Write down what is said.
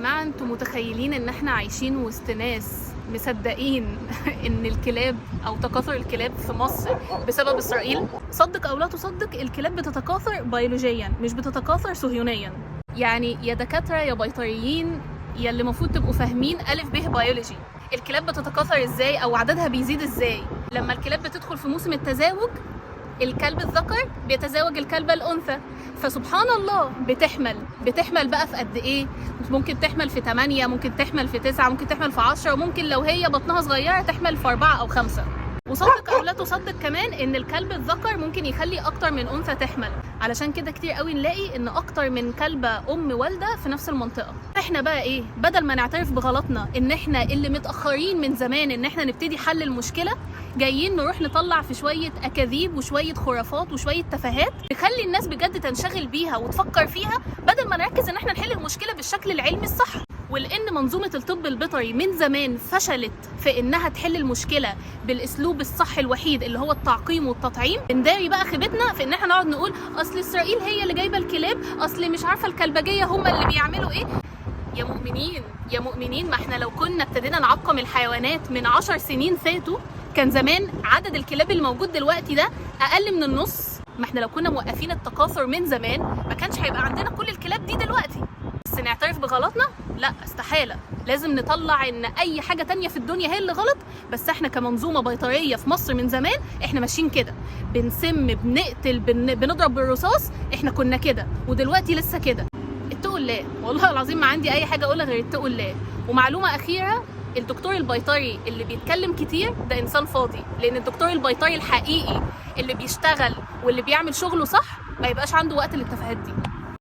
جماعة انتوا متخيلين ان احنا عايشين وسط ناس مصدقين ان الكلاب او تكاثر الكلاب في مصر بسبب اسرائيل؟ صدق او لا تصدق، الكلاب بتتكاثر بيولوجيا مش بتتكاثر صهيونيا. يعني يا دكاترة يا بيطريين يا اللي المفروض تبقوا فاهمين الف ب بيولوجي، الكلاب بتتكاثر ازاي او عددها بيزيد ازاي؟ لما الكلاب بتدخل في موسم التزاوج، الكلب الذكر بيتزاوج الكلبة الأنثى، فسبحان الله بتحمل بقى في قد إيه؟ ممكن تحمل في 8، ممكن تحمل في 9، ممكن تحمل في 10، وممكن لو هي بطنها صغيرة تحمل في 4 أو 5. وصدق أو لا تصدق كمان إن الكلب الذكر ممكن يخلي أكتر من أنثى تحمل، علشان كده كتير قوي نلاقي إن أكتر من كلبة أم والدة في نفس المنطقة. إحنا بقى إيه؟ بدل ما نعترف بغلطنا إن إحنا اللي متأخرين من زمان إن إحنا نبتدي حل المشكلة، جايين نروح نطلع في شوية أكاذيب وشوية خرافات وشوية تفاهات نخلي الناس بجد تنشغل بيها وتفكر فيها، بدل ما نركز إن إحنا نحل المشكلة بالشكل العلمي الصح. ولأن منظومة الطب البيطري من زمان فشلت في إنها تحل المشكلة بالأسلوب الصح الوحيد اللي هو التعقيم والتطعيم، بنداري بقى خيبتنا في إن إحنا نقعد نقول أصل إسرائيل هي اللي جايبة الكلاب، أصل مش عارفة الكلبجية هم اللي بيعملوا إيه. يا مؤمنين، ما إحنا لو كنا ابتدينا نعقم الحيوانات من 10 سنين فاتوا كان زمان عدد الكلاب الموجود دلوقتي ده أقل من النص. ما إحنا لو كنا موقفين التكاثر من زمان ما كانش هيبقى عندنا كل الكلاب دي دلوقتي. بس نعترف بغلطنا؟ لا، استحالة. لازم نطلع ان اي حاجة تانية في الدنيا هي اللي غلط، بس احنا كمنظومة بيطرية في مصر من زمان احنا ماشيين كده، بنسم بنقتل بنضرب بالرصاص، احنا كنا كده ودلوقتي لسه كده. اتقوا الله، والله العظيم ما عندي اي حاجة اقولها غير اتقوا الله. ومعلومة اخيرة، الدكتور البيطري اللي بيتكلم كتير ده انسان فاضي، لان الدكتور البيطري الحقيقي اللي بيشتغل واللي بيعمل شغله صح ما يبقاش عنده وقت للتفاهات دي.